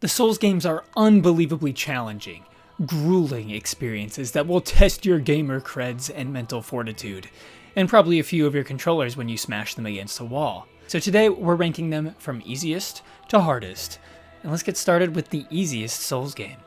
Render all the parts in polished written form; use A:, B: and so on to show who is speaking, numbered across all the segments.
A: The Souls games are unbelievably challenging, grueling experiences that will test your gamer creds and mental fortitude, and probably a few of your controllers when you smash them against a wall. So today we're ranking them from easiest to hardest, and let's get started with the easiest Souls game.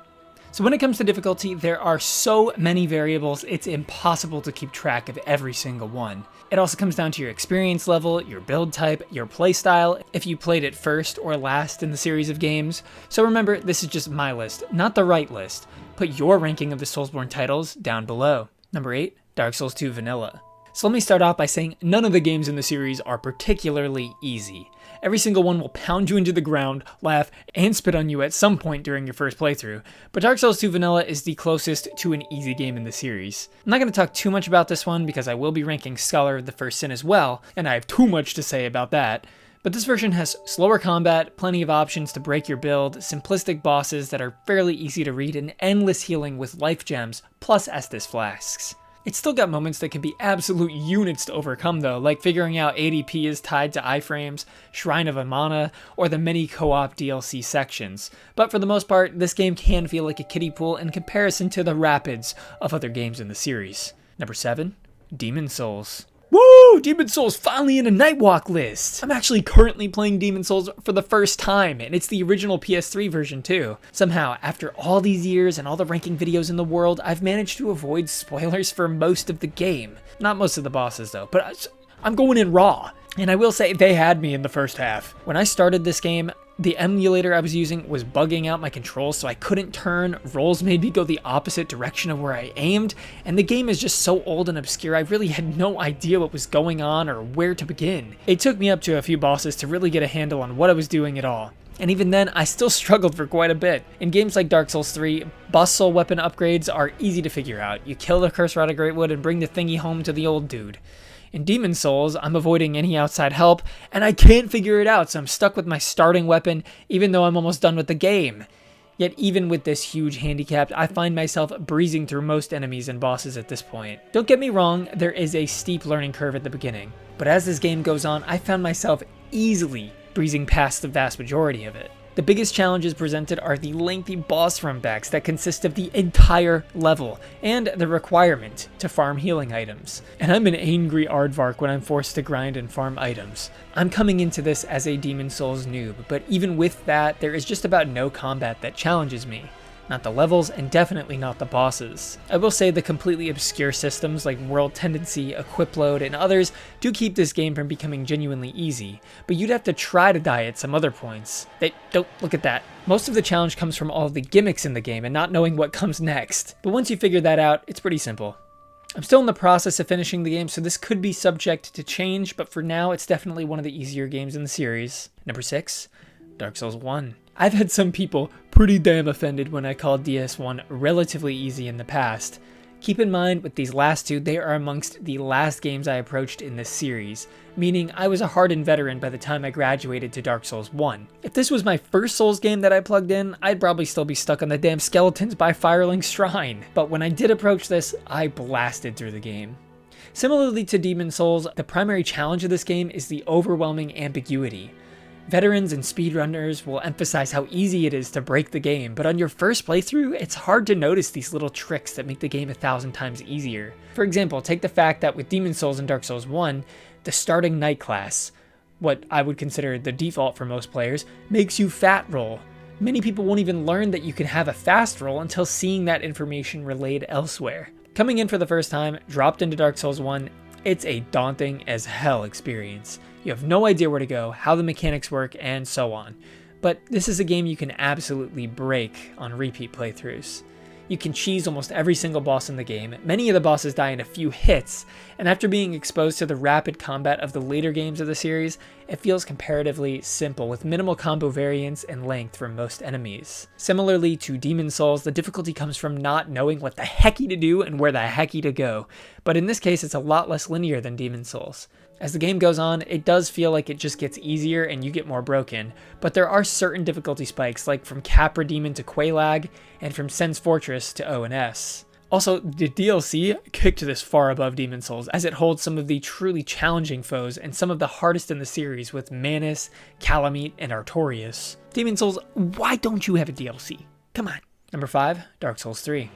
A: So when it comes to difficulty, there are so many variables, it's impossible to keep track of every single one. It also comes down to your experience level, your build type, your playstyle, if you played it first or last in the series of games. So remember, this is just my list, not the right list. Put your ranking of the Soulsborne titles down below. Number 8, Dark Souls 2 Vanilla. So let me start off by saying none of the games in the series are particularly easy. Every single one will pound you into the ground, laugh, and spit on you at some point during your first playthrough, but Dark Souls 2 Vanilla is the closest to an easy game in the series. I'm not going to talk too much about this one because I will be ranking Scholar of the First Sin as well, and I have too much to say about that. But this version has slower combat, plenty of options to break your build, simplistic bosses that are fairly easy to read, and endless healing with life gems, plus Estus flasks. It's still got moments that can be absolute units to overcome though, like figuring out ADP is tied to iframes, Shrine of Amana, or the many co-op DLC sections. But for the most part, this game can feel like a kiddie pool in comparison to the rapids of other games in the series. Number 7, Demon Souls. Woo! Demon Souls finally in a Nightwalk list! I'm actually currently playing Demon Souls for the first time, and it's the original PS3 version too. Somehow, after all these years and all the ranking videos in the world, I've managed to avoid spoilers for most of the game. Not most of the bosses though, but I'm going in raw. And I will say, they had me in the first half. When I started this game, the emulator I was using was bugging out my controls, so I couldn't turn. Rolls made me go the opposite direction of where I aimed, and the game is just so old and obscure, I really had no idea what was going on or where to begin. It took me up to a few bosses to really get a handle on what I was doing at all. And even then, I still struggled for quite a bit. In games like Dark Souls 3, boss soul weapon upgrades are easy to figure out. You kill the Curse Rod of Greatwood and bring the thingy home to the old dude. In Demon Souls, I'm avoiding any outside help, and I can't figure it out, so I'm stuck with my starting weapon, even though I'm almost done with the game. Yet even with this huge handicap, I find myself breezing through most enemies and bosses at this point. Don't get me wrong, there is a steep learning curve at the beginning, but as this game goes on, I found myself easily breezing past the vast majority of it. The biggest challenges presented are the lengthy boss runbacks that consist of the entire level, and the requirement to farm healing items. And I'm an angry aardvark when I'm forced to grind and farm items. I'm coming into this as a Demon Souls noob, but even with that, there is just about no combat that challenges me. Not the levels, and definitely not the bosses. I will say the completely obscure systems like World Tendency, Equip Load, and others do keep this game from becoming genuinely easy, but you'd have to try to die at some other points. Don't look at that. Most of the challenge comes from all of the gimmicks in the game and not knowing what comes next. But once you figure that out, it's pretty simple. I'm still in the process of finishing the game, so this could be subject to change, but for now, it's definitely one of the easier games in the series. Number 6, Dark Souls 1. I've had some people pretty damn offended when I called DS1 relatively easy in the past. Keep in mind, with these last two, they are amongst the last games I approached in this series, meaning I was a hardened veteran by the time I graduated to Dark Souls 1. If this was my first Souls game that I plugged in, I'd probably still be stuck on the damn skeletons by Firelink Shrine. But when I did approach this, I blasted through the game. Similarly to Demon Souls, the primary challenge of this game is the overwhelming ambiguity. Veterans and speedrunners will emphasize how easy it is to break the game, but on your first playthrough, it's hard to notice these little tricks that make the game 1,000 times easier. For example, take the fact that with Demon Souls and Dark Souls 1, the starting knight class, what I would consider the default for most players, makes you fat roll. Many people won't even learn that you can have a fast roll until seeing that information relayed elsewhere. Coming in for the first time, dropped into Dark Souls 1, it's a daunting as hell experience. You have no idea where to go, how the mechanics work, and so on. But this is a game you can absolutely break on repeat playthroughs. You can cheese almost every single boss in the game, many of the bosses die in a few hits, and after being exposed to the rapid combat of the later games of the series, it feels comparatively simple with minimal combo variance and length for most enemies. Similarly to Demon Souls, the difficulty comes from not knowing what the hecky to do and where the hecky to go, but in this case it's a lot less linear than Demon Souls. As the game goes on, it does feel like it just gets easier and you get more broken, but there are certain difficulty spikes like from Capra Demon to Quelaag, and from Sen's Fortress to ONS. Also, the DLC kicked this far above Demon Souls, as it holds some of the truly challenging foes and some of the hardest in the series with Manus, Calamite, and Artorias. Demon Souls, why don't you have a DLC? Come on. Number 5, Dark Souls 3.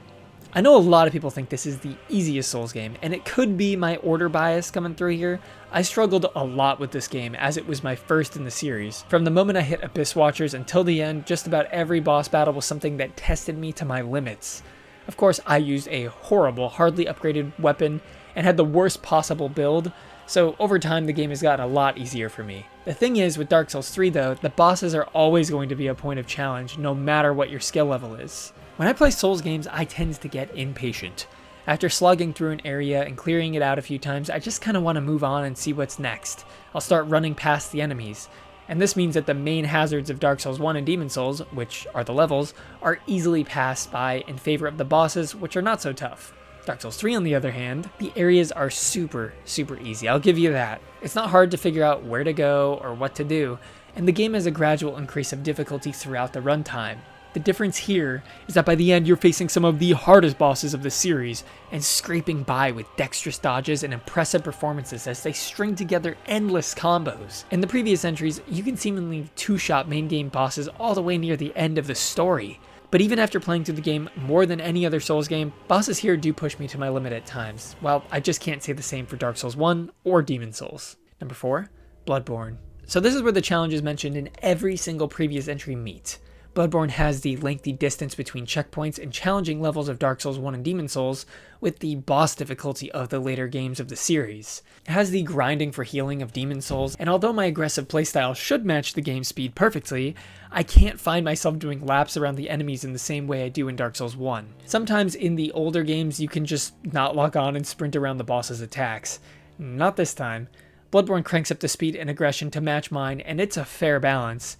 A: I know a lot of people think this is the easiest Souls game, and it could be my order bias coming through here. I struggled a lot with this game as it was my first in the series. From the moment I hit Abyss Watchers until the end, just about every boss battle was something that tested me to my limits. Of course, I used a horrible, hardly upgraded weapon and had the worst possible build, so over time the game has gotten a lot easier for me. The thing is, with Dark Souls 3 though, the bosses are always going to be a point of challenge no matter what your skill level is. When I play Souls games, I tend to get impatient. After slugging through an area and clearing it out a few times, I just kind of want to move on and see what's next. I'll start running past the enemies. And this means that the main hazards of Dark Souls 1 and Demon Souls, which are the levels, are easily passed by in favor of the bosses, which are not so tough. Dark Souls 3, on the other hand, the areas are super easy, I'll give you that. It's not hard to figure out where to go or what to do, and the game has a gradual increase of difficulty throughout the runtime. The difference here is that by the end you're facing some of the hardest bosses of the series and scraping by with dexterous dodges and impressive performances as they string together endless combos. In the previous entries, you can seemingly two-shot main game bosses all the way near the end of the story. But even after playing through the game more than any other Souls game, bosses here do push me to my limit at times. Well, I just can't say the same for Dark Souls 1 or Demon Souls. Number 4, Bloodborne. So this is where the challenges mentioned in every single previous entry meet. Bloodborne has the lengthy distance between checkpoints and challenging levels of Dark Souls 1 and Demon Souls, with the boss difficulty of the later games of the series. It has the grinding for healing of Demon Souls, and although my aggressive playstyle should match the game's speed perfectly, I can't find myself doing laps around the enemies in the same way I do in Dark Souls 1. Sometimes in the older games you can just not lock on and sprint around the boss's attacks. Not this time. Bloodborne cranks up the speed and aggression to match mine, and it's a fair balance.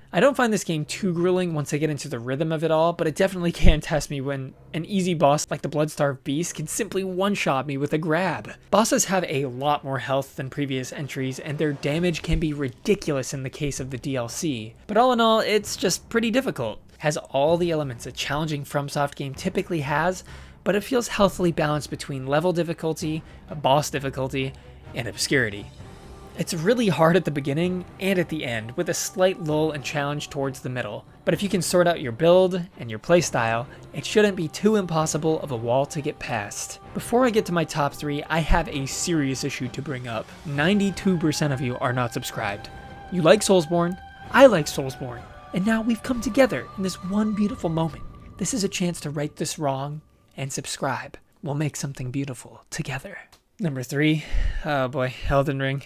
A: I don't find this game too grueling once I get into the rhythm of it all, but it definitely can test me when an easy boss like the Bloodstarved Beast can simply one-shot me with a grab. Bosses have a lot more health than previous entries, and their damage can be ridiculous in the case of the DLC. But all in all, it's just pretty difficult. It has all the elements a challenging FromSoft game typically has, but it feels healthily balanced between level difficulty, boss difficulty, and obscurity. It's really hard at the beginning and at the end, with a slight lull and challenge towards the middle. But if you can sort out your build and your playstyle, it shouldn't be too impossible of a wall to get past. Before I get to my top 3, I have a serious issue to bring up. 92% of you are not subscribed. You like Soulsborne, I like Soulsborne, and now we've come together in this one beautiful moment. This is a chance to right this wrong and subscribe. We'll make something beautiful together. Number 3, oh boy, Elden Ring.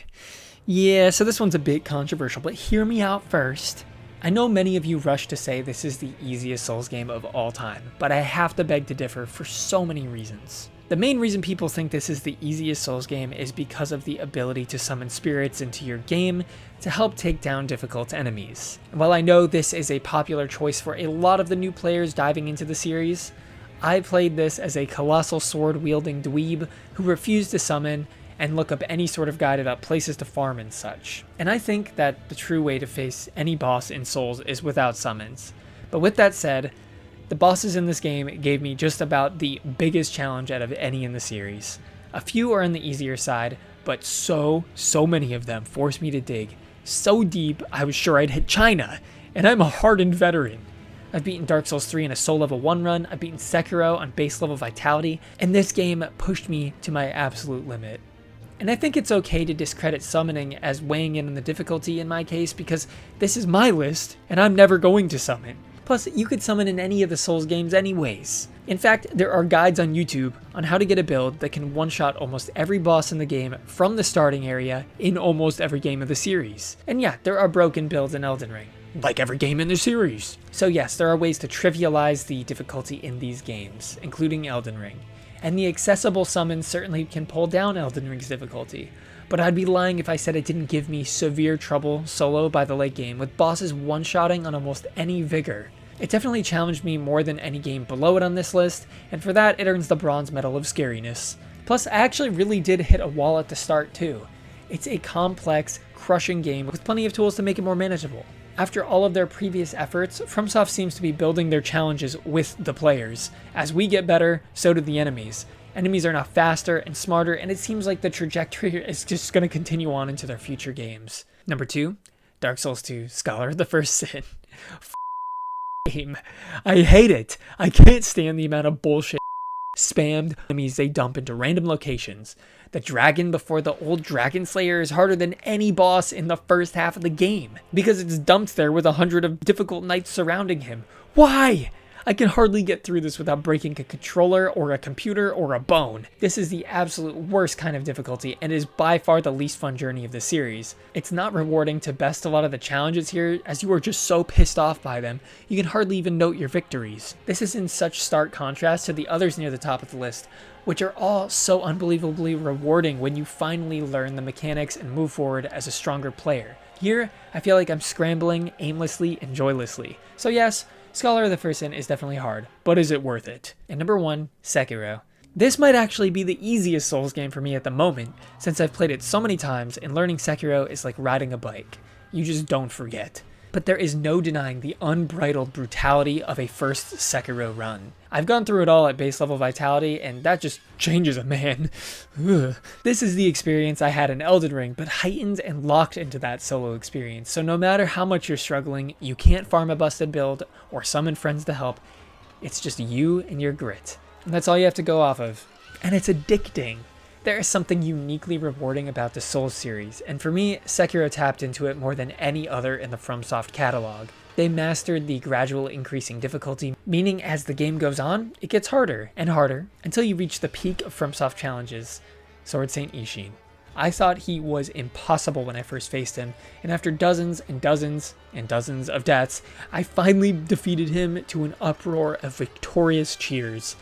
A: Yeah, so this one's a bit controversial, but hear me out first. I know many of you rush to say this is the easiest Souls game of all time, but I have to beg to differ for so many reasons. The main reason people think this is the easiest Souls game is because of the ability to summon spirits into your game to help take down difficult enemies. And while I know this is a popular choice for a lot of the new players diving into the series, I played this as a colossal sword-wielding dweeb who refused to summon and look up any sort of guide about places to farm and such. And I think that the true way to face any boss in Souls is without summons. But with that said, the bosses in this game gave me just about the biggest challenge out of any in the series. A few are on the easier side, but so many of them forced me to dig so deep I was sure I'd hit China, and I'm a hardened veteran. I've beaten Dark Souls 3 in a soul level 1 run, I've beaten Sekiro on base level vitality, and this game pushed me to my absolute limit. And I think it's okay to discredit summoning as weighing in on the difficulty in my case, because this is my list, and I'm never going to summon. Plus, you could summon in any of the Souls games anyways. In fact, there are guides on YouTube on how to get a build that can one-shot almost every boss in the game from the starting area in almost every game of the series. And yeah, there are broken builds in Elden Ring, like every game in the series. So yes, there are ways to trivialize the difficulty in these games, including Elden Ring. And the accessible summons certainly can pull down Elden Ring's difficulty. But I'd be lying if I said it didn't give me severe trouble solo by the late game, with bosses one-shotting on almost any vigor. It definitely challenged me more than any game below it on this list, and for that it earns the bronze medal of scariness. Plus, I actually really did hit a wall at the start too. It's a complex, crushing game with plenty of tools to make it more manageable. After all of their previous efforts, FromSoft seems to be building their challenges with the players. As we get better, so do the enemies. Enemies are now faster and smarter, and it seems like the trajectory is just going to continue on into their future games. Number 2, Dark Souls 2, Scholar of the First Sin. Game. I hate it. I can't stand the amount of bullshit spammed enemies they dump into random locations. The dragon before the old dragon slayer is harder than any boss in the first half of the game because it's dumped there with 100 of difficult knights surrounding him. Why? I can hardly get through this without breaking a controller or a computer or a bone. This is the absolute worst kind of difficulty and is by far the least fun journey of the series. It's not rewarding to best a lot of the challenges here as you are just so pissed off by them, you can hardly even note your victories. This is in such stark contrast to the others near the top of the list, which are all so unbelievably rewarding when you finally learn the mechanics and move forward as a stronger player. Here, I feel like I'm scrambling aimlessly and joylessly. So yes, Scholar of the First Sin is definitely hard, but is it worth it? And number 1, Sekiro. This might actually be the easiest Souls game for me at the moment, since I've played it so many times and learning Sekiro is like riding a bike. You just don't forget. But there is no denying the unbridled brutality of a first Sekiro run. I've gone through it all at base level vitality, and that just changes a man. Ugh. This is the experience I had in Elden Ring, but heightened and locked into that solo experience. So no matter how much you're struggling, you can't farm a busted build or summon friends to help. It's just you and your grit. And that's all you have to go off of. And it's addicting. There is something uniquely rewarding about the Souls series, and for me, Sekiro tapped into it more than any other in the FromSoft catalog. They mastered the gradual increasing difficulty, meaning as the game goes on, it gets harder and harder until you reach the peak of FromSoft challenges, Sword Saint Ishin. I thought he was impossible when I first faced him, and after dozens and dozens and dozens of deaths, I finally defeated him to an uproar of victorious cheers.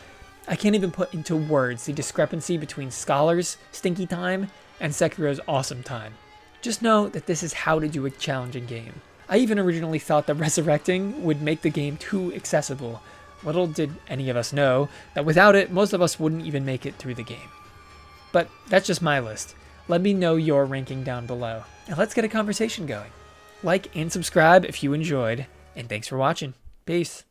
A: I can't even put into words the discrepancy between Scholar's stinky time and Sekiro's awesome time. Just know that this is how to do a challenging game. I even originally thought that resurrecting would make the game too accessible. Little did any of us know that without it, most of us wouldn't even make it through the game. But that's just my list. Let me know your ranking down below, and let's get a conversation going. Like and subscribe if you enjoyed, and thanks for watching. Peace.